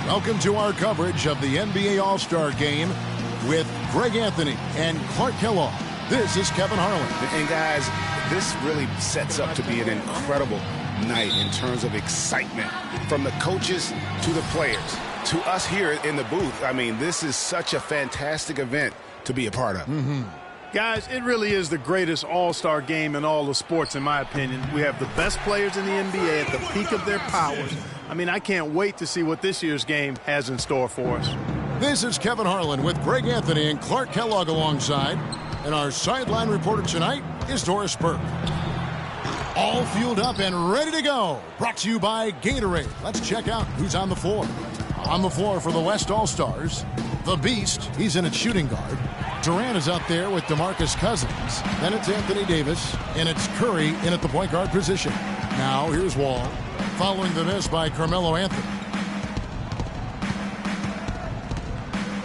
Welcome to our coverage of the NBA All-Star Game with Greg Anthony and Clark Kellogg. This is Kevin Harlan. And guys, this really sets up to be an incredible night in terms of excitement from the coaches to the players to us here in the booth. I mean, this is such a fantastic event to be a part of. Guys, it really is the greatest all-star game in all of sports, in my opinion. We have the best players in the NBA at the peak of their powers. I mean, I can't wait to see what this year's game has in store for us. This is Kevin Harlan with Greg Anthony and Clark Kellogg alongside. And our sideline reporter tonight is Doris Burke. All fueled up and ready to go. Brought to you by Gatorade. Let's check out who's on the floor. On the floor for the West All-Stars, the Beast. He's in at shooting guard. Durant is out there with DeMarcus Cousins. Then it's Anthony Davis, and it's Curry in at the point guard position. Now here's Wall, following the miss by Carmelo Anthony.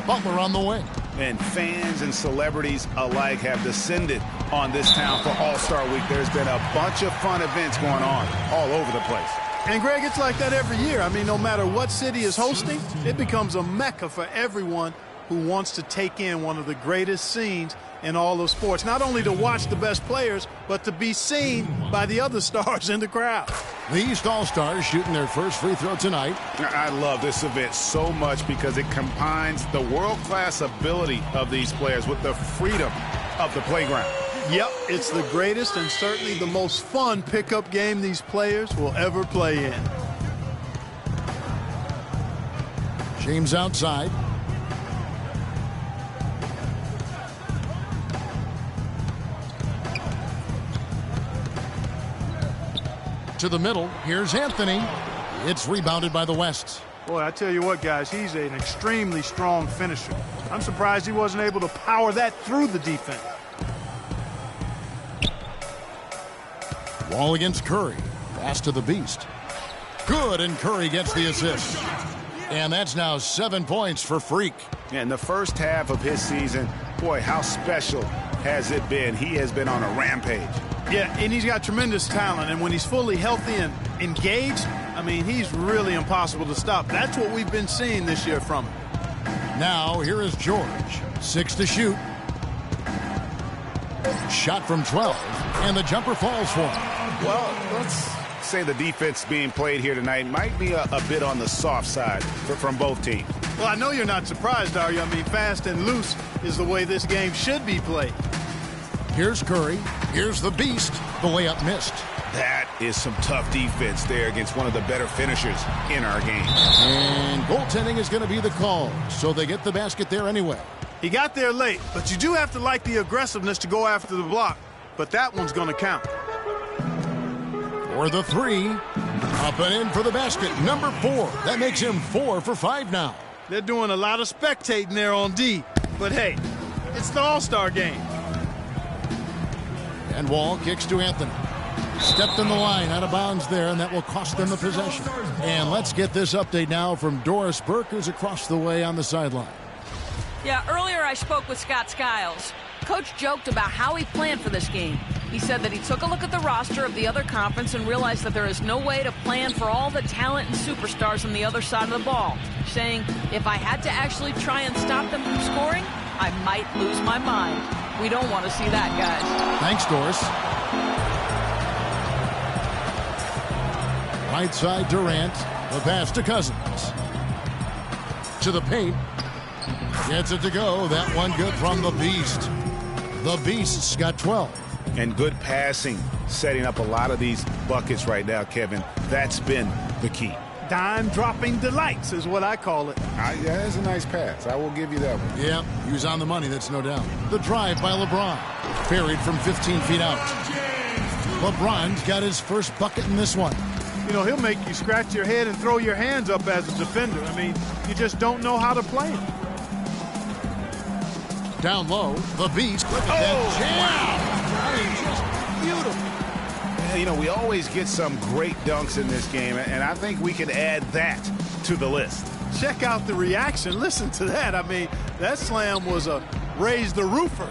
Butler on the wing. And fans and celebrities alike have descended on this town for All-Star Week. There's been a bunch of fun events going on all over the place. And, Greg, it's like that every year. I mean, no matter what city is hosting, it becomes a mecca for everyone who wants to take in one of the greatest scenes in all of sports. Not only to watch the best players, but to be seen by the other stars in the crowd. The East All-Stars shooting their first free throw tonight. I love this event so much because it combines the world-class ability of these players with the freedom of the playground. Yep, it's the greatest and certainly the most fun pickup game these players will ever play in. James outside. To the middle, here's Anthony. It's rebounded by the West. Boy, I tell you what, guys, he's an extremely strong finisher. I'm surprised he wasn't able to power that through the defense. Wall against Curry. Pass to the Beast. Good, and Curry gets the assist. And that's now 7 points for Freak. In the first half of his season, boy, how special has it been? He has been on a rampage. Yeah, and he's got tremendous talent, and when he's fully healthy and engaged, I mean, he's really impossible to stop. That's what we've been seeing this year from him. Now, here is George. 6 to shoot. Shot from 12, and the jumper falls for him. Well, let's say the defense being played here tonight might be a bit on the soft side from both teams. Well, I know you're not surprised, are you? I mean, fast and loose is the way this game should be played. Here's Curry. Here's the Beast. The layup missed. That is some tough defense there against one of the better finishers in our game. And goaltending is going to be the call, so they get the basket there anyway. He got there late, but you do have to like the aggressiveness to go after the block. But that one's going to count. For the three. Up and in for the basket. Number 4. That makes him 4 for 5 now. They're doing a lot of spectating there on D. But, hey, it's the All-Star game. And Wall kicks to Anthony. Stepped in the line, out of bounds there, and that will cost them the possession. And let's get this update now from Doris Burke, who's across the way on the sideline. Yeah, earlier I spoke with Scott Skiles. Coach joked about how he planned for this game. He said that he took a look at the roster of the other conference and realized that there is no way to plan for all the talent and superstars on the other side of the ball, saying, if I had to actually try and stop them from scoring, I might lose my mind. We don't want to see that, guys. Thanks, Doris. Right side, Durant. The pass to Cousins. To the paint. Gets it to go. That one good from the Beast. The Beast's got 12. And good passing, setting up a lot of these buckets right now, Kevin. That's been the key. Dime-dropping delights is what I call it. Yeah, that's a nice pass. I will give you that one. Yeah, he was on the money, that's no doubt. The drive by LeBron. Parried from 15 feet out. LeBron's got his first bucket in this one. You know, he'll make you scratch your head and throw your hands up as a defender. I mean, you just don't know how to play him. Down low, the Beast. Look at that jam. Wow. I mean, just beautiful. You know, we always get some great dunks in this game, and I think we can add that to the list. Check out the reaction. Listen to that. I mean, that slam was a raise the roofer.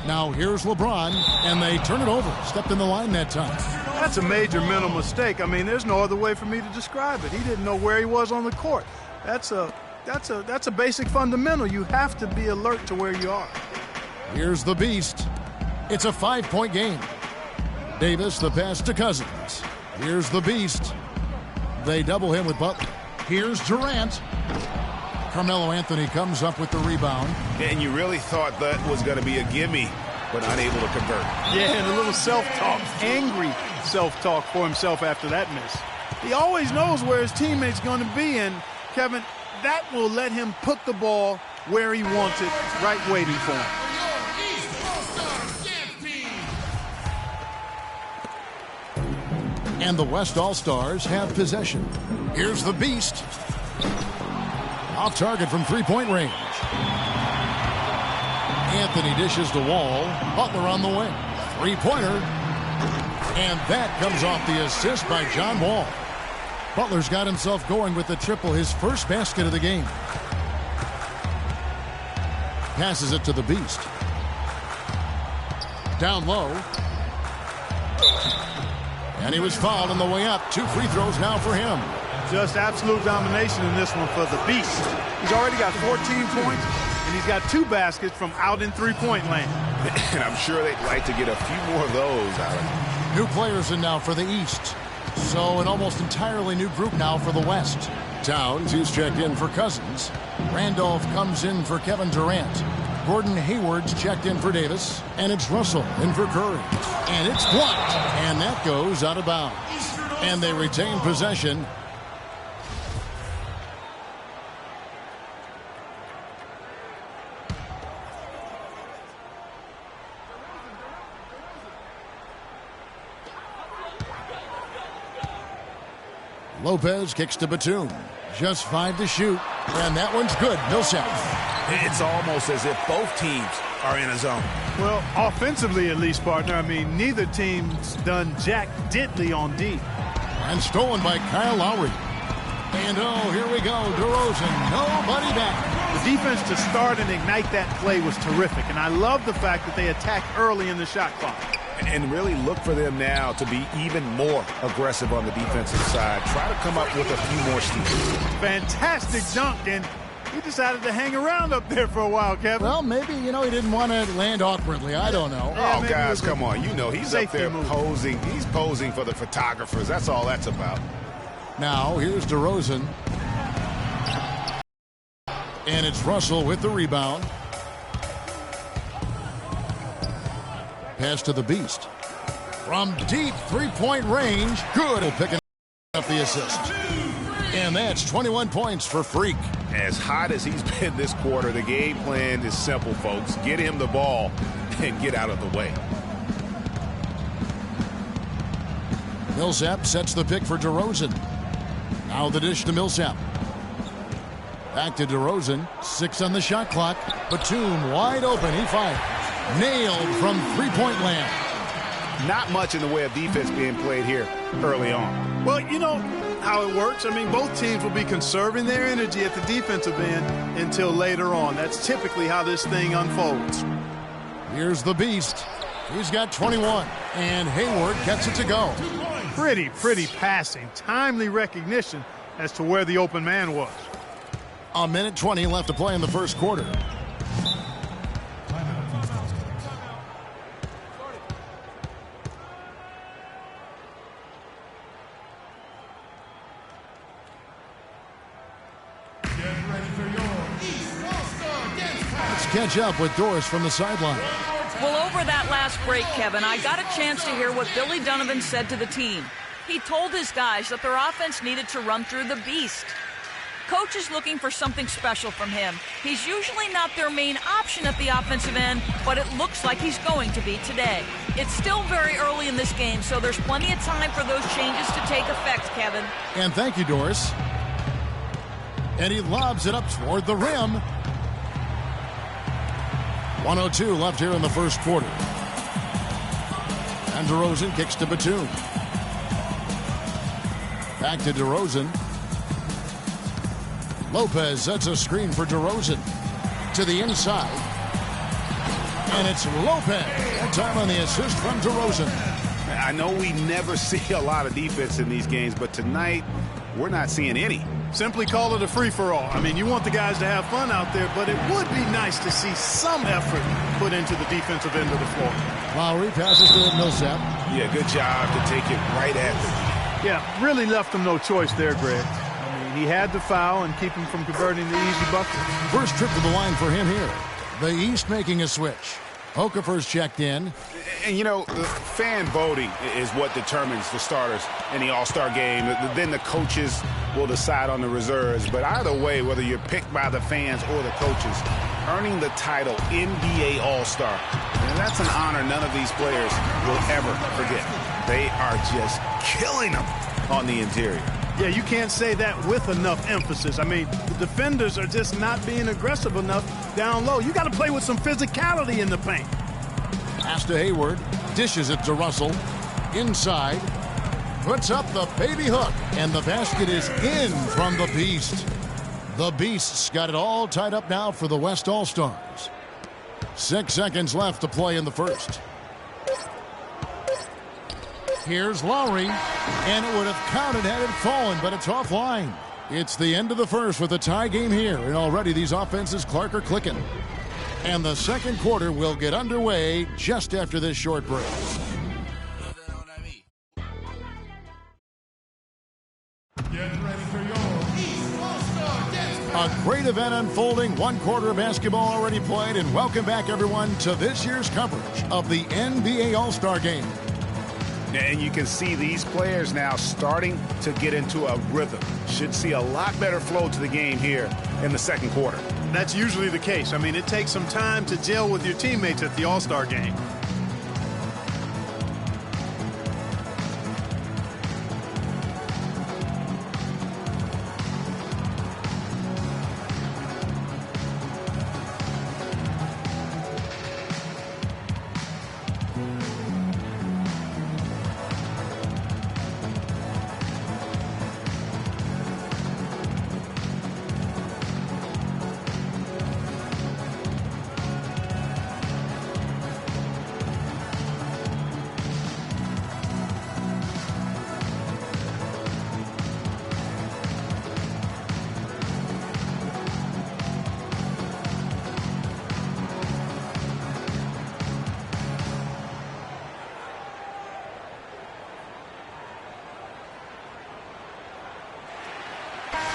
Now here's LeBron, and they turn it over. Stepped in the line that time. That's a major mental mistake. I mean, there's no other way for me to describe it. He didn't know where he was on the court. That's a basic fundamental. You have to be alert to where you are. Here's the beast. It's a 5-point game. Davis, the pass to Cousins. Here's the beast. They double him with Butler. Here's Durant. Carmelo Anthony comes up with the rebound. And you really thought that was going to be a gimme, but unable to convert. Yeah, and a little self-talk, angry self-talk for himself after that miss. He always knows where his teammate's going to be, and Kevin, that will let him put the ball where he wants it, right waiting for him. And the West All-Stars have possession. Here's the beast. Off target from three-point range. Anthony dishes to Wall. Butler on the wing. Three-pointer. And that comes off the assist by John Wall. Butler's got himself going with the triple, his first basket of the game. Passes it to the beast. Down low. And he was fouled on the way up. 2 free throws now for him. Just absolute domination in this one for the beast. He's already got 14 points, and he's got 2 baskets from out in three-point land. And I'm sure they'd like to get a few more of those out of him. New players in now for the East. So an almost entirely new group now for the West. Towns, who's checked in for Cousins. Randolph comes in for Kevin Durant. Gordon Hayward's checked in for Davis. And it's Russell in for Curry. And it's blocked. And that goes out of bounds. And they retain possession. Lopez kicks to Batum. Just 5 to shoot. And that one's good. Millsap. It's almost as if both teams are in a zone. Well, offensively at least, partner. I mean, neither team's done jack diddly on D. And stolen by Kyle Lowry. And oh, here we go. DeRozan. Nobody back. The defense to start and ignite that play was terrific. And I love the fact that they attacked early in the shot clock. And really look for them now to be even more aggressive on the defensive side. Try to come up with a few more steals. Fantastic dunk, and he decided to hang around up there for a while, Kevin. Well, maybe, he didn't want to land awkwardly. I don't know. Oh, guys, come on. He's up there move. posing. He's posing for the photographers. That's all that's about. Now, here's DeRozan. And it's Russell with the rebound. Pass to the beast. From deep three-point range. Good. Picking up the assist. And that's 21 points for Freak. As hot as he's been this quarter, the game plan is simple, folks. Get him the ball and get out of the way. Millsap sets the pick for DeRozan. Now the dish to Millsap. Back to DeRozan. 6 on the shot clock. Batum wide open. He fires. Nailed from three-point land. Not much in the way of defense being played here early on. Well, you know how it works. I mean, both teams will be conserving their energy at the defensive end until later on. That's typically how this thing unfolds. Here's the beast. He's got 21. And Hayward gets it to go. Pretty passing. Timely recognition as to where the open man was. A minute 20 left to play in the first quarter. Let's catch up with Doris from the sideline. Well, over that last break, Kevin, I got a chance to hear what Billy Donovan said to the team. He told his guys that their offense needed to run through the beast. Coach is looking for something special from him. He's usually not their main option at the offensive end, but it looks like he's going to be today. It's still very early in this game, so there's plenty of time for those changes to take effect, Kevin. And thank you, Doris. And he lobs it up toward the rim. 1:02 left here in the first quarter. And DeRozan kicks to Batum. Back to DeRozan. Lopez sets a screen for DeRozan. To the inside. And it's Lopez. That time on the assist from DeRozan. I know we never see a lot of defense in these games, but tonight we're not seeing any. Simply call it a free-for-all. I mean, you want the guys to have fun out there, but it would be nice to see some effort put into the defensive end of the floor. Lowry passes to Millsap. Yeah, good job to take it right at them. Yeah, really left him no choice there, Greg. I mean, he had to foul and keep him from converting the easy bucket. First trip to the line for him here. The East making a switch. Okafor's checked in. And, you know, the fan voting is what determines the starters in the All-Star game. Then the coaches will decide on the reserves. But either way, whether you're picked by the fans or the coaches, earning the title NBA All-Star, and that's an honor none of these players will ever forget. They are just killing them on the interior. Yeah, you can't say that with enough emphasis. I mean, the defenders are just not being aggressive enough down low. You got to play with some physicality in the paint. Pass to Hayward. Dishes it to Russell. Inside. Puts up the baby hook. And the basket is in from the Beast. The Beast's got it all tied up now for the West All-Stars. 6 seconds left to play in the first. Here's Lowry, and it would have counted had it fallen, but it's offline. It's the end of the first with a tie game here, and already these offenses, Clark, are clicking. And the second quarter will get underway just after this short break. A great event unfolding, one quarter of basketball already played, and welcome back, everyone, to this year's coverage of the NBA All-Star Game. And you can see these players now starting to get into a rhythm. Should see a lot better flow to the game here in the second quarter. That's usually the case. I mean, it takes some time to gel with your teammates at the All-Star game.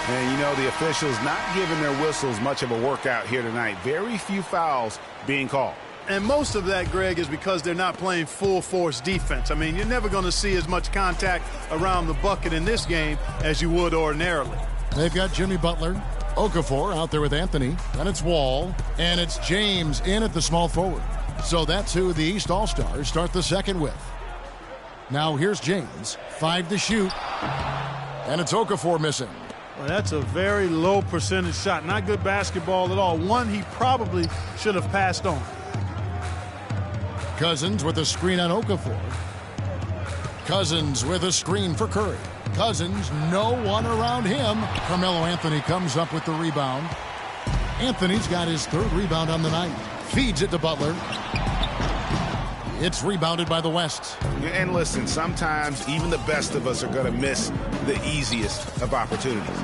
And, you know, the officials not giving their whistles much of a workout here tonight. Very few fouls being called. And most of that, Greg, is because they're not playing full-force defense. I mean, you're never going to see as much contact around the bucket in this game as you would ordinarily. They've got Jimmy Butler, Okafor out there with Anthony, and it's Wall, and it's James in at the small forward. So that's who the East All-Stars start the second with. Now here's James, 5 to shoot, and it's Okafor missing. Well, that's a very low percentage shot. Not good basketball at all. One he probably should have passed on. Cousins with a screen on Okafor. Cousins with a screen for Curry. Cousins, no one around him. Carmelo Anthony comes up with the rebound. Anthony's got his 3rd rebound on the night. Feeds it to Butler. It's rebounded by the West. And listen, sometimes even the best of us are going to miss the easiest of opportunities.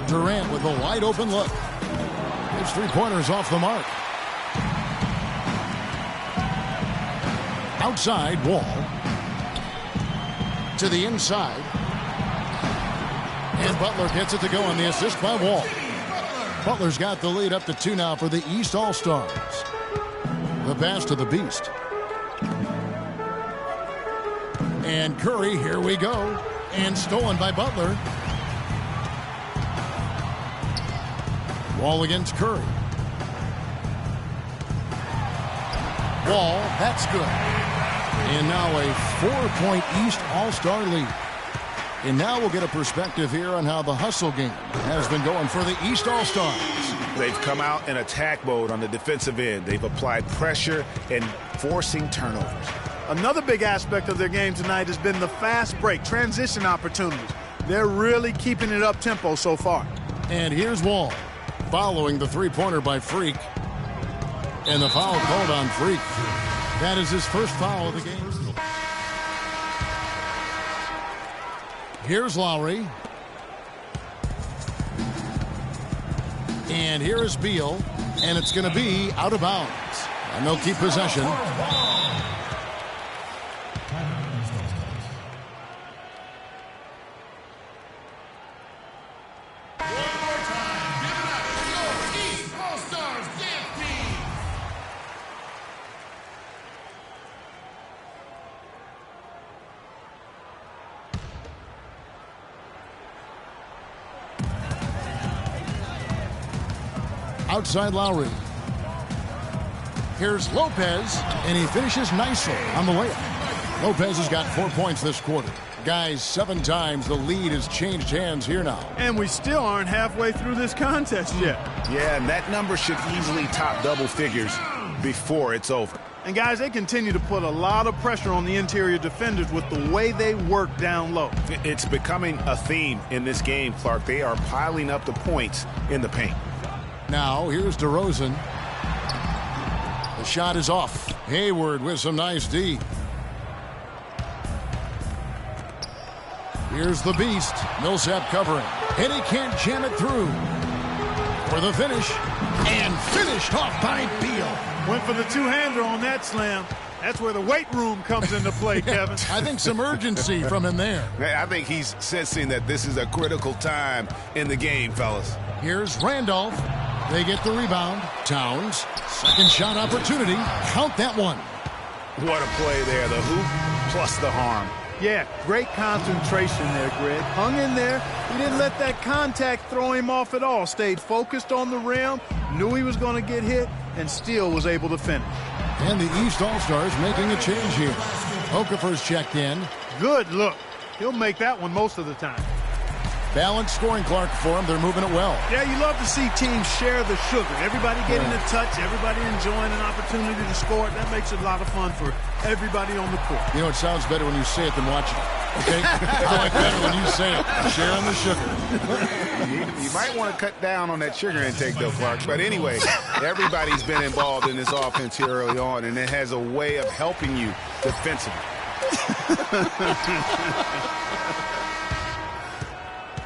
Durant with a wide open look. His 3-pointers off the mark. Outside, Wall. To the inside. And Butler gets it to go on the assist by Wall. Butler's got the lead up to 2 now for the East All-Stars. The pass to the Beast. And Curry, here we go. And stolen by Butler. Wall against Curry. Wall, that's good. And now a 4-point East All-Star lead. And now we'll get a perspective here on how the hustle game has been going for the East All-Stars. They've come out in attack mode on the defensive end. They've applied pressure and forcing turnovers. Another big aspect of their game tonight has been the fast break, transition opportunities. They're really keeping it up tempo so far. And here's Wall, following the 3-pointer by Freak. And the foul called on Freak. That is his first foul of the game. Here's Lowry. And here is Beal, and it's going to be out of bounds. And they'll keep possession. Outside Lowry. Here's Lopez, and he finishes nicely on the layup. Lopez has got 4 points this quarter. Guys, 7 times the lead has changed hands here now. And we still aren't halfway through this contest yet. Yeah, and that number should easily top double figures before it's over. And guys, they continue to put a lot of pressure on the interior defenders with the way they work down low. It's becoming a theme in this game, Clark. They are piling up the points in the paint. Now, here's DeRozan. The shot is off. Hayward with some nice D. Here's the beast. Millsap covering. And he can't jam it through. For the finish. And finished off by Beal. Went for the two-hander on that slam. That's where the weight room comes into play, Kevin. I think some urgency from him there. I think he's sensing that this is a critical time in the game, fellas. Here's Randolph. They get the rebound. Towns. Second shot opportunity. Count that one. What a play there. The hoop plus the harm. Yeah, great concentration there, Greg. Hung in there. He didn't let that contact throw him off at all. Stayed focused on the rim. Knew he was going to get hit and still was able to finish. And the East All-Stars making a change here. Okafor's checked in. Good look. He'll make that one most of the time. Balanced scoring, Clark, for them. They're moving it well. Yeah, you love to see teams share the sugar. Everybody getting a touch, everybody enjoying an opportunity to score. That makes it a lot of fun for everybody on the court. You know, it sounds better when you say it than watching it. Okay? I like better when you say it. Sharing the sugar. You might want to cut down on that sugar intake, though, Clark. But anyway, everybody's been involved in this offense here early on, and it has a way of helping you defensively.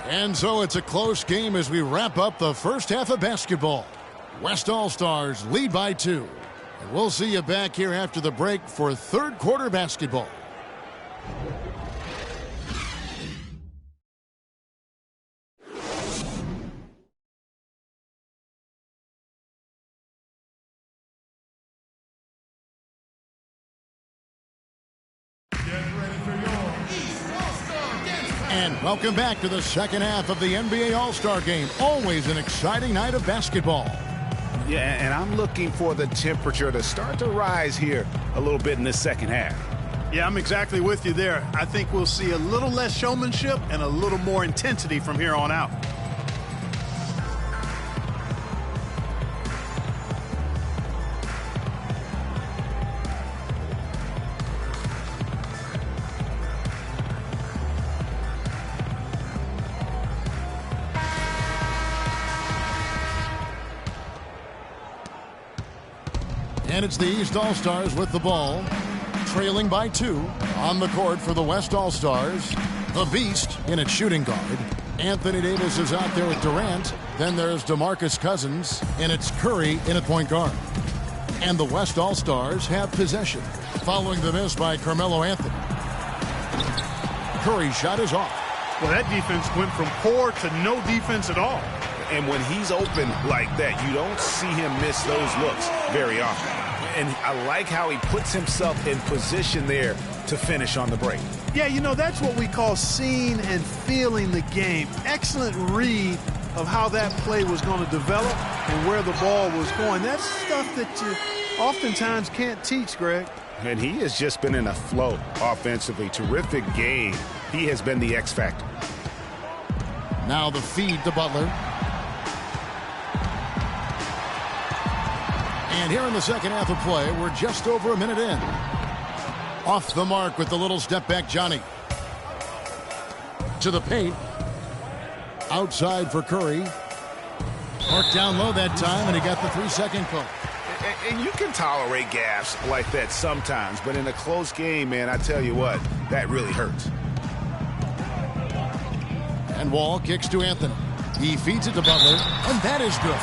And so it's a close game as we wrap up the first half of basketball. West All-Stars lead by 2. And we'll see you back here after the break for third quarter basketball. And welcome back to the second half of the NBA All-Star Game. Always an exciting night of basketball. Yeah, and I'm looking for the temperature to start to rise here a little bit in this second half. Yeah, I'm exactly with you there. I think we'll see a little less showmanship and a little more intensity from here on out. And it's the East All-Stars with the ball, trailing by 2 on the court for the West All-Stars. The Beast in its shooting guard. Anthony Davis is out there with Durant. Then there's DeMarcus Cousins, and it's Curry in at point guard. And the West All-Stars have possession, following the miss by Carmelo Anthony. Curry's shot is off. Well, that defense went from poor to no defense at all. And when he's open like that, you don't see him miss those looks very often. And I like how he puts himself in position there to finish on the break. Yeah, you know, that's what we call seeing and feeling the game. Excellent read of how that play was going to develop and where the ball was going. That's stuff that you oftentimes can't teach, Greg. And he has just been in a flow offensively. Terrific game. He has been the X factor. Now the feed to Butler. And here in the second half of play, we're just over a minute in. Off the mark with the little step back, Johnny. To the paint. Outside for Curry. Marked down low that time, and he got the 3-second call. And you can tolerate gaffes like that sometimes, but in a close game, man, I tell you what, that really hurts. And Wall kicks to Anthony. He feeds it to Butler, and that is good.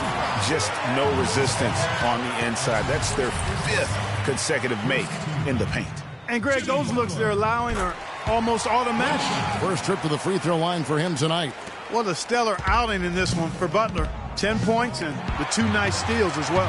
Just no resistance on the inside. That's their 5th consecutive make in the paint. And, Greg, those looks they're allowing are almost automatic. First trip to the free throw line for him tonight. What a stellar outing in this one for Butler. 10 points and the 2 nice steals as well.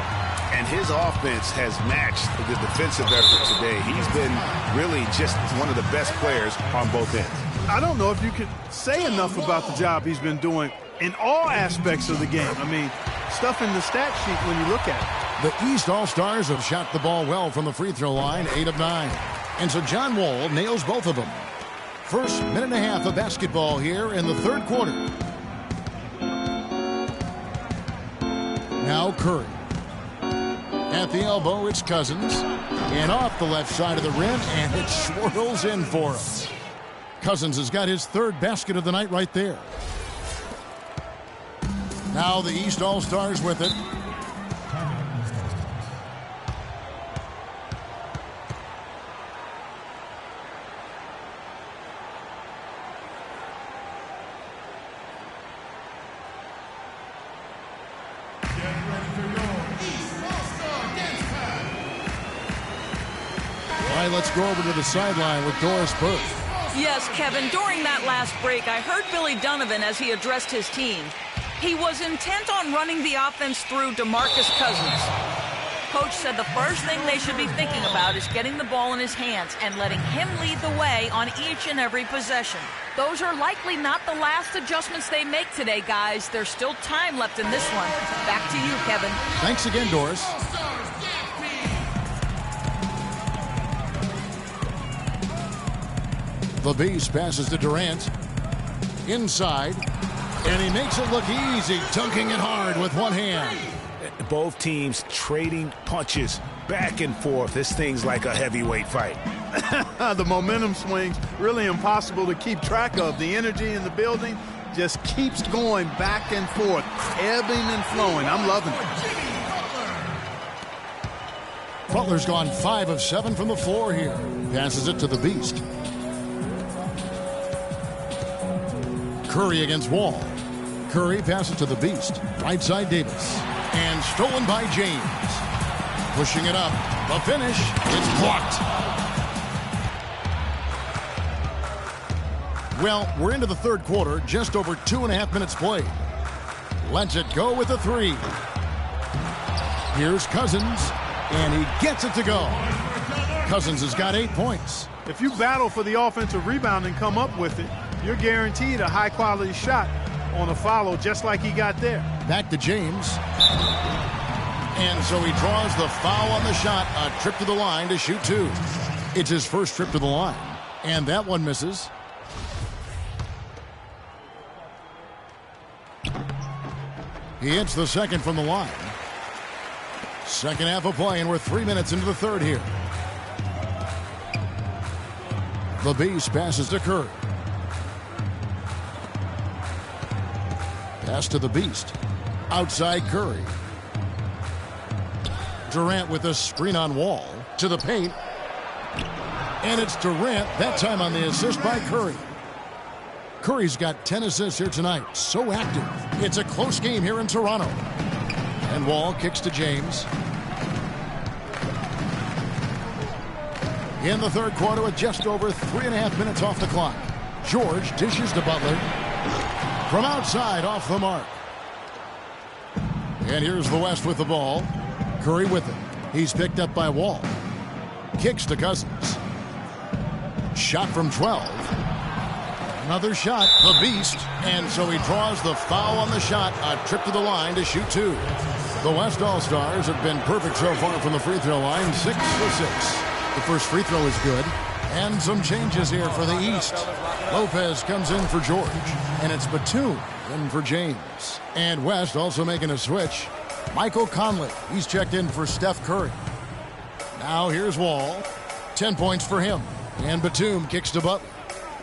And his offense has matched the defensive effort today. He's been really just one of the best players on both ends. I don't know if you could say enough about the job he's been doing in all aspects of the game. I mean, stuff in the stat sheet when you look at it. The East All-Stars have shot the ball well from the free throw line, 8 of 9. And so John Wall nails both of them. First minute and a half of basketball here in the third quarter. Now Curry. At the elbow, it's Cousins. And off the left side of the rim, and it swirls in for him. Cousins has got his 3rd basket of the night right there. Now the East All-Stars with it. All right, let's go over to the sideline with Doris Burke. Yes, Kevin, during that last break, I heard Billy Donovan as he addressed his team. He was intent on running the offense through DeMarcus Cousins. Coach said the first thing they should be thinking about is getting the ball in his hands and letting him lead the way on each and every possession. Those are likely not the last adjustments they make today, guys. There's still time left in this one. Back to you, Kevin. Thanks again, Doris. The Beast passes to Durant. Inside. And he makes it look easy, dunking it hard with one hand. Both teams trading punches back and forth. This thing's like a heavyweight fight. The momentum swings really impossible to keep track of. The energy in the building just keeps going back and forth, ebbing and flowing. I'm loving it. Butler's gone 5 of 7 from the floor here. Passes it to the Beast. Curry against Wall. Curry passes to the Beast. Right side Davis. And stolen by James. Pushing it up. The finish. It's blocked. Well, we're into the third quarter. Just over 2.5 minutes played. Lets it go with a 3. Here's Cousins. And he gets it to go. Cousins has got 8 points. If you battle for the offensive rebound and come up with it, you're guaranteed a high-quality shot on a follow just like he got there. Back to James. And so he draws the foul on the shot. A trip to the line to shoot 2. It's his first trip to the line. And that one misses. He hits the second from the line. Second half of play, and we're 3 minutes into the third here. The Beast passes to Curry. Pass to the Beast. Outside Curry. Durant with a screen on Wall. To the paint. And it's Durant, that time on the assist by Curry. Curry's got 10 assists here tonight. So active. It's a close game here in Toronto. And Wall kicks to James. In the third quarter with just over 3.5 minutes off the clock. George dishes to Butler. From outside, off the mark. And here's the West with the ball. Curry with it. He's picked up by Wall. Kicks to Cousins. Shot from 12. Another shot, the Beast. And so he draws the foul on the shot. A trip to the line to shoot 2. The West All-Stars have been perfect so far from the free throw line. 6 for 6. The first free throw is good. And some changes here for the East. Lopez comes in for George. And it's Batum in for James. And West also making a switch. Michael Conley. He's checked in for Steph Curry. Now here's Wall. 10 points for him. And Batum kicks to Butler.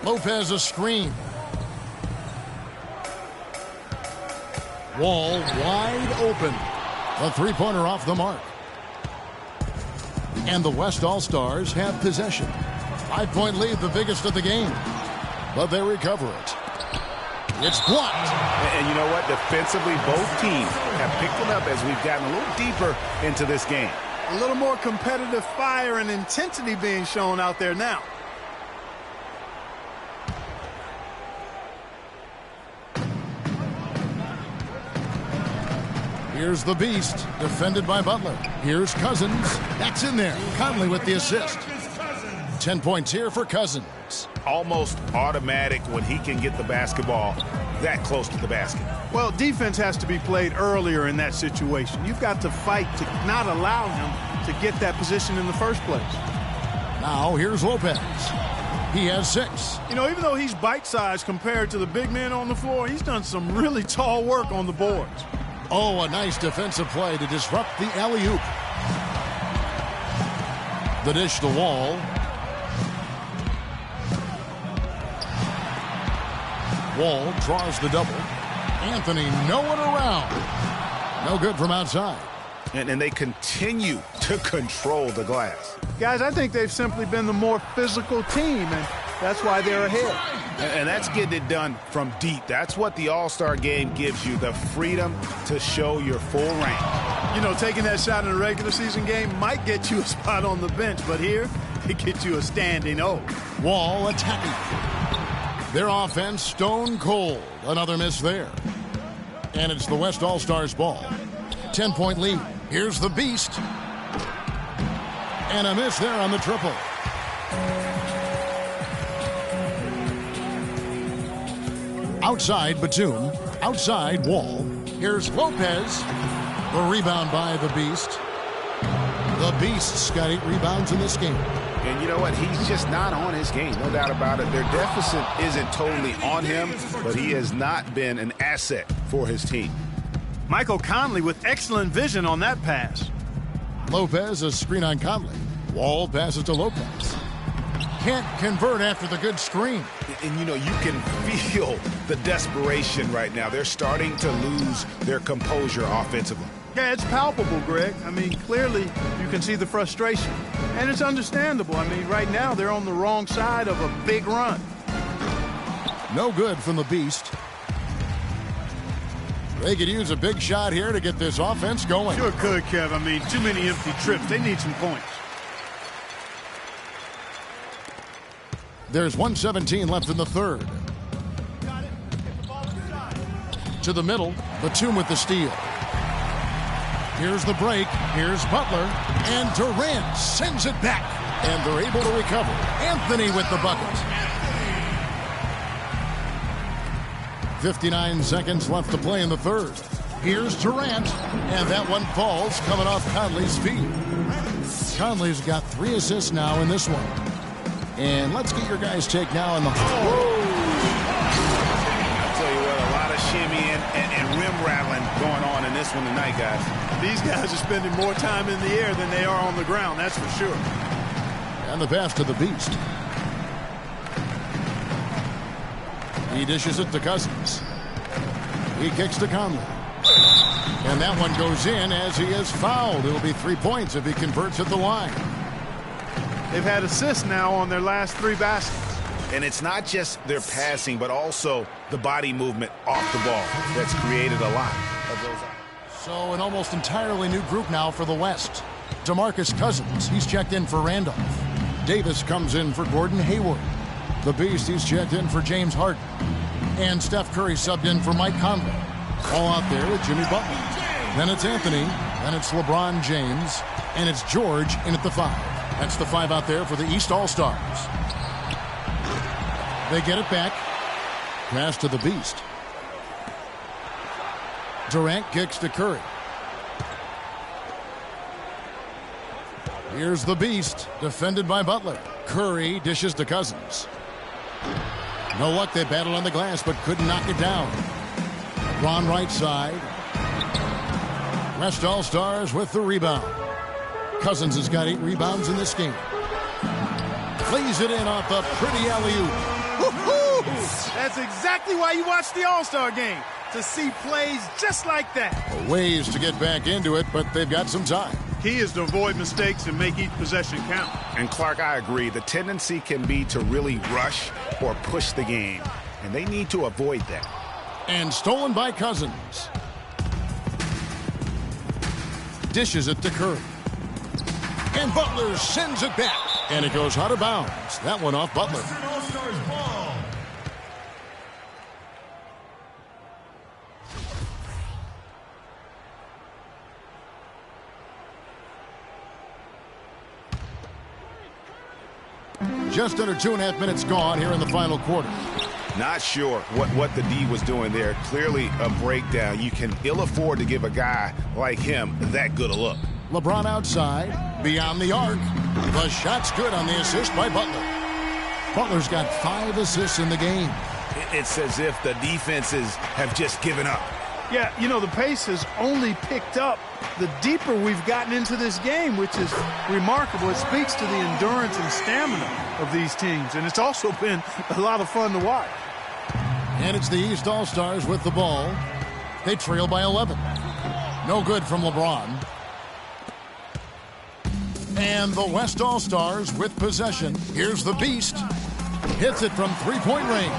Lopez a screen. Wall wide open. A three-pointer off the mark. And the West All-Stars have possession. 5-point lead, the biggest of the game. But they recover it. It's blocked. And you know what? Defensively, both teams have picked it up as we've gotten a little deeper into this game. A little more competitive fire and intensity being shown out there now. Here's the Beast, defended by Butler. Here's Cousins. That's in there. Conley with the assist. 10 points here for Cousins. Almost automatic when he can get the basketball that close to the basket. Well, defense has to be played earlier in that situation. You've got to fight to not allow him to get that position in the first place. Now here's Lopez. He has 6. You know, even though he's bite-sized compared to the big men on the floor, he's done some really tall work on the boards. Oh, a nice defensive play to disrupt the alley-oop. The dish to Wall. Wall draws the double. Anthony nowhere around. No good from outside. And they continue to control the glass. Guys, I think they've simply been the more physical team, and that's why they're ahead. And that's getting it done from deep. That's what the All-Star game gives you, the freedom to show your full range. You know, taking that shot in a regular season game might get you a spot on the bench, but here, it gets you a standing O. Wall attacking. Their offense stone cold. Another miss there. And it's the West All-Stars ball. 10-point lead. Here's the Beast. And a miss there on the triple. Outside Batum. Outside Wall. Here's Lopez. A rebound by the Beast. The Beast's got 8 rebounds in this game. And you know what? He's just not on his game, no doubt about it. Their deficit isn't totally on him, but he has not been an asset for his team. Michael Conley with excellent vision on that pass. Lopez, a screen on Conley. Wall passes to Lopez. Can't convert after the good screen. And you know, you can feel the desperation right now. They're starting to lose their composure offensively. Yeah, it's palpable, Greg. I mean, clearly you can see the frustration. And it's understandable. I mean, right now they're on the wrong side of a big run. No good from the Beast. They could use a big shot here to get this offense going. Sure could, Kev. I mean, too many empty trips. They need some points. There's 1:17 left in the third. To the middle, Batum with the steal. Here's the break. Here's Butler. And Durant sends it back. And they're able to recover. Anthony with the bucket. 59 seconds left to play in the third. Here's Durant. And that one falls coming off Conley's feet. Conley's got 3 assists now in this one. And let's get your guys' take now on the... I'll tell you what, a lot of shimmying and rim rattling going on in this one tonight, guys. These guys are spending more time in the air than they are on the ground, that's for sure. And the pass to the Beast. He dishes it to Cousins. He kicks to Conley. And that one goes in as he is fouled. It'll be 3 points if he converts at the line. They've had assists now on their last 3 baskets. And it's not just their passing, but also the body movement off the ball that's created a lot of those. So an almost entirely new group now for the West. DeMarcus Cousins, he's checked in for Randolph. Davis comes in for Gordon Hayward. The Beast, he's checked in for James Harden. And Steph Curry subbed in for Mike Conley. All out there with Jimmy Butler. Then it's Anthony. Then it's LeBron James. And it's George in at the 5. That's the 5 out there for the East All-Stars. They get it back. Pass to the Beast. Durant kicks to Curry. Here's the Beast, defended by Butler. Curry dishes to Cousins. No luck, they battled on the glass, but couldn't knock it down. LeBron right side. West All-Stars with the rebound. Cousins has got 8 rebounds in this game. Plays it in off the pretty alley-oop. That's exactly why you watch the All-Star game, to see plays just like that. Ways to get back into it, but they've got some time. Key is to avoid mistakes and make each possession count. And Clark, I agree. The tendency can be to really rush or push the game, and they need to avoid that. And stolen by Cousins. Dishes it to Curry. And Butler sends it back. And it goes out of bounds. That one off Butler. Just under 2.5 minutes gone here in the final quarter. Not sure what the D was doing there. Clearly a breakdown. You can ill afford to give a guy like him that good a look. LeBron outside, beyond the arc. The shot's good on the assist by Butler. Butler's got 5 assists in the game. It's as if the defenses have just given up. Yeah, you know, the pace has only picked up the deeper we've gotten into this game, which is remarkable. It speaks to the endurance and stamina of these teams, and it's also been a lot of fun to watch. And it's the East All-Stars with the ball. They trail by 11. No good from LeBron. And the West All-Stars with possession. Here's the Beast. Hits it from three-point range.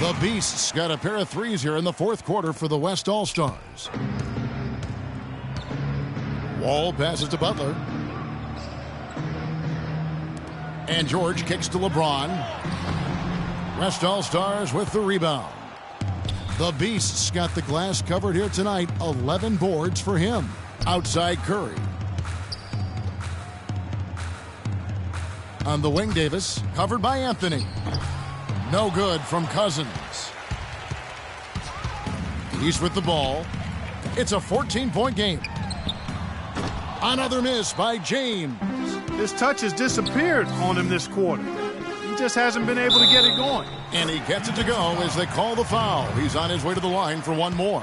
The Beast's got a pair of threes here in the fourth quarter for the West All-Stars. Wall passes to Butler. And George kicks to LeBron. West All-Stars with the rebound. The Beast's got the glass covered here tonight. 11 boards for him. Outside Curry. On the wing, Davis, covered by Anthony. No good from Cousins. He's with the ball. It's a 14-point game. Another miss by James. His touch has disappeared on him this quarter. He just hasn't been able to get it going. And he gets it to go as they call the foul. He's on his way to the line for one more.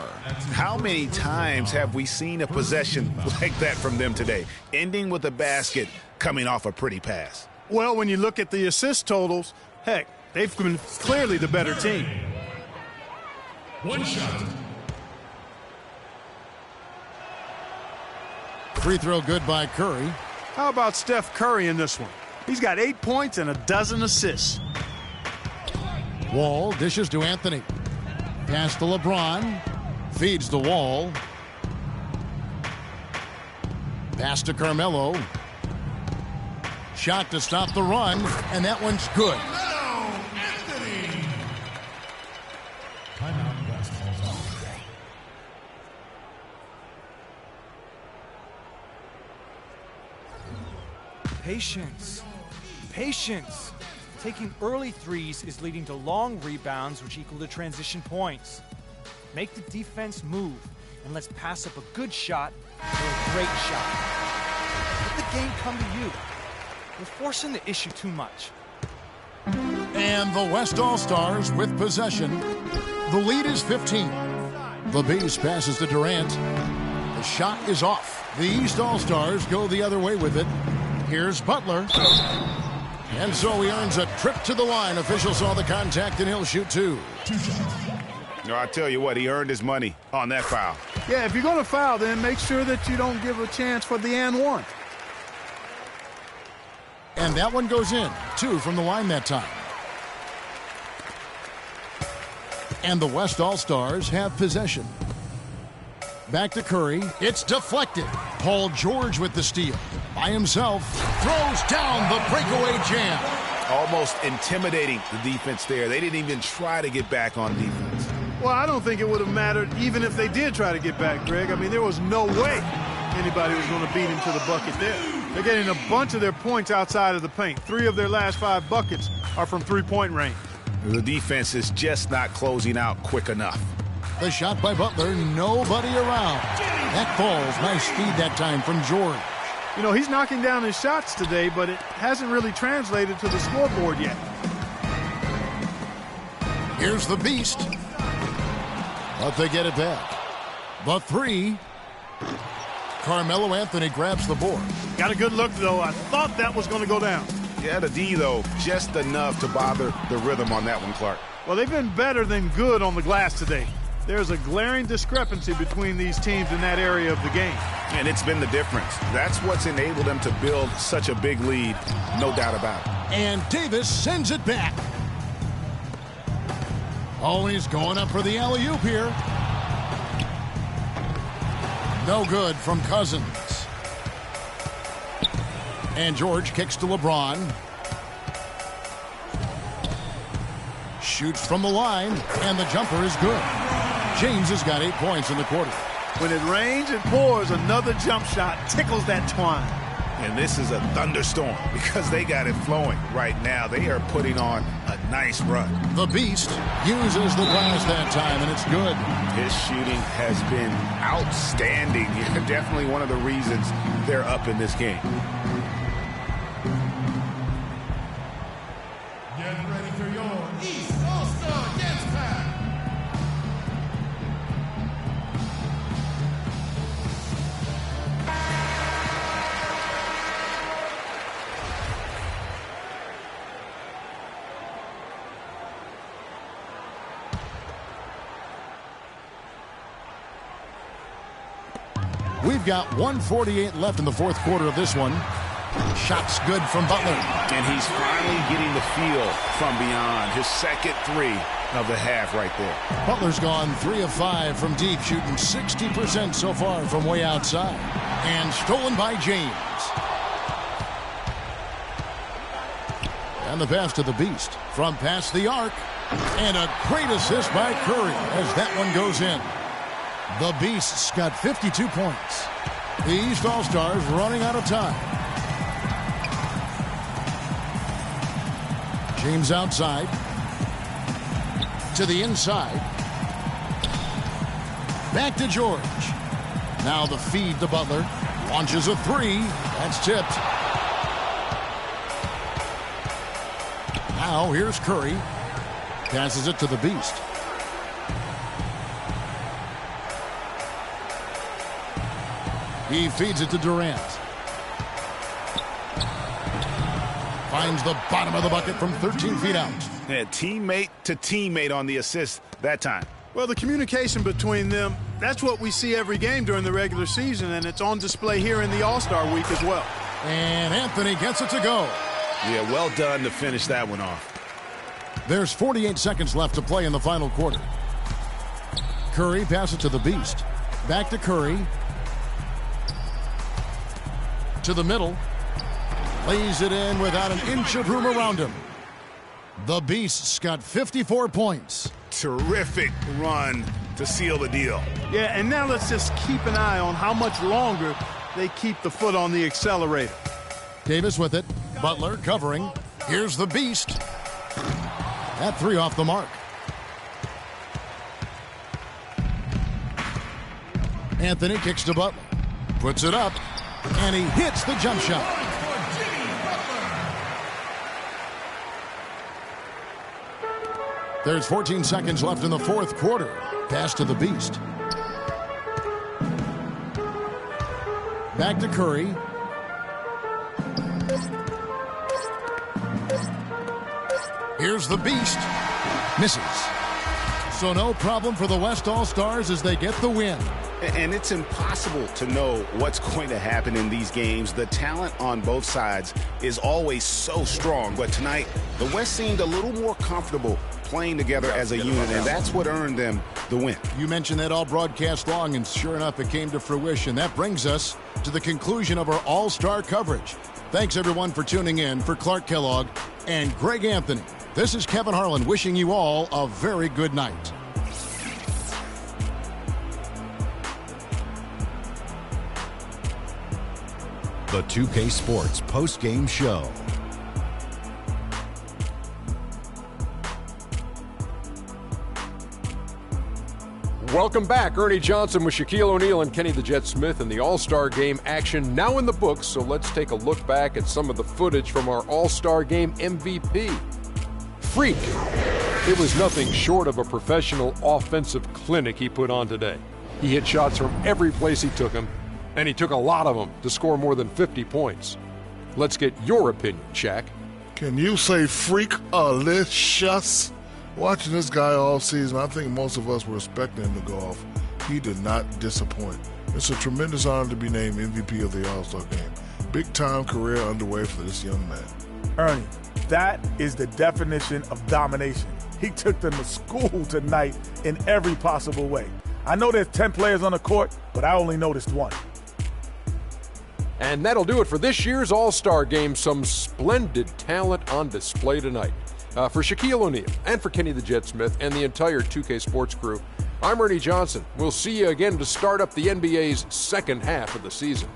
How many times have we seen a possession like that from them today? Ending with a basket, coming off a pretty pass. Well, when you look at the assist totals, heck, they've been clearly the better team. One shot. Free throw good by Curry. How about Steph Curry in this one? He's got 8 points and a dozen assists. Wall dishes to Anthony. Pass to LeBron. Feeds the Wall. Pass to Carmelo. Shot to stop the run, and that one's good. Anthony. Patience. Patience. Taking early threes is leading to long rebounds, which equal to transition points. Make the defense move, and let's pass up a good shot for a great shot. Let the game come to you. We're forcing the issue too much. And the West All-Stars with possession. The lead is 15. The Beast passes to Durant. The shot is off. The East All-Stars go the other way with it. Here's Butler. And so he earns a trip to the line. Official saw the contact, and he'll shoot two. No, I tell you what, he earned his money on that foul. Yeah, if you're going to foul, then make sure that you don't give a chance for the and one. And that one goes in. 2 from the line that time. And the West All-Stars have possession. Back to Curry. It's deflected. Paul George with the steal. By himself. Throws down the breakaway jam. Almost intimidating the defense there. They didn't even try to get back on defense. Well, I don't think it would have mattered even if they did try to get back, Greg. I mean, there was no way anybody was going to beat him to the bucket there. They're getting a bunch of their points outside of the paint. 3 of their last 5 buckets are from three-point range. The defense is just not closing out quick enough. The shot by Butler, nobody around. That falls. Nice speed that time from George. You know, he's knocking down his shots today, but it hasn't really translated to the scoreboard yet. Here's the Beast. But they get it back. The 3. Carmelo Anthony grabs the board. Got a good look, though. I thought that was going to go down. Yeah, the D, though, just enough to bother the rhythm on that one, Clark. Well, they've been better than good on the glass today. There's a glaring discrepancy between these teams in that area of the game. And it's been the difference. That's what's enabled them to build such a big lead, no doubt about it. And Davis sends it back. Oh, and he's going up for the alley-oop here. No good from Cousins. And George kicks to LeBron. Shoots from the line, and the jumper is good. James has got 8 points in the quarter. When it rains and pours, another jump shot tickles that twine. And this is a thunderstorm because they got it flowing right now. They are putting on a nice run. The Beast uses the glass that time, and it's good. His shooting has been outstanding. Definitely one of the reasons they're up in this game. Get ready for your East All-Star Dance Pack. We've got 1:48 left in the fourth quarter of this one. Shot's good from Butler. And he's finally getting the feel from beyond. His second three of the half right there. Butler's gone 3 of 5 from deep, shooting 60% so far from way outside. And stolen by James. And the pass to the Beast from past the arc. And a great assist by Curry as that one goes in. The Beast's got 52 points. The East All-Stars running out of time. James outside. To the inside. Back to George. Now the feed to Butler. Launches a three. That's tipped. Now here's Curry. Passes it to the Beast. He feeds it to Durant. Finds the bottom of the bucket from 13 feet out. Yeah, teammate to teammate on the assist that time. Well, the communication between them, that's what we see every game during the regular season, and it's on display here in the All-Star week as well. And Anthony gets it to go. Yeah, well done to finish that one off. There's 48 seconds left to play in the final quarter. Curry passes to the Beast. Back to Curry. To the middle. Lays it in without an inch of room around him. The Beast's got 54 points. Terrific run to seal the deal. Yeah, and now let's just keep an eye on how much longer they keep the foot on the accelerator. Davis with it. Butler covering. Here's the Beast. That three off the mark. Anthony kicks to Butler. Puts it up. And he hits the jump shot. There's 14 seconds left in the fourth quarter. Pass to the Beast. Back to Curry. Here's the Beast. Misses. So no problem for the West All-Stars as they get the win. And it's impossible to know what's going to happen in these games. The talent on both sides is always so strong. But tonight, the West seemed a little more comfortable playing together as a unit, and that's what earned them the win. You mentioned that all broadcast long, and sure enough, it came to fruition. That brings us to the conclusion of our All-Star coverage. Thanks, everyone, for tuning in. For Clark Kellogg and Greg Anthony, this is Kevin Harlan wishing you all a very good night. The 2K Sports post-game show. Welcome back. Ernie Johnson with Shaquille O'Neal and Kenny the Jet Smith, and the All-Star Game action now in the books. So let's take a look back at some of the footage from our All-Star Game MVP. Freak. It was nothing short of a professional offensive clinic he put on today. He hit shots from every place he took them, and he took a lot of them to score more than 50 points. Let's get your opinion, Shaq. Can you say freak-alicious? Watching this guy all season, I think most of us were expecting him to go off. He did not disappoint. It's a tremendous honor to be named MVP of the All-Star Game. Big-time career underway for this young man. Ernie, that is the definition of domination. he took them to school tonight in every possible way. I know there's 10 players on the court, but I only noticed one. And that'll do it for this year's All-Star Game. Some splendid talent on display tonight. For Shaquille O'Neal and for Kenny the Jet Smith and the entire 2K Sports crew, I'm Ernie Johnson. We'll see you again to start up the NBA's second half of the season.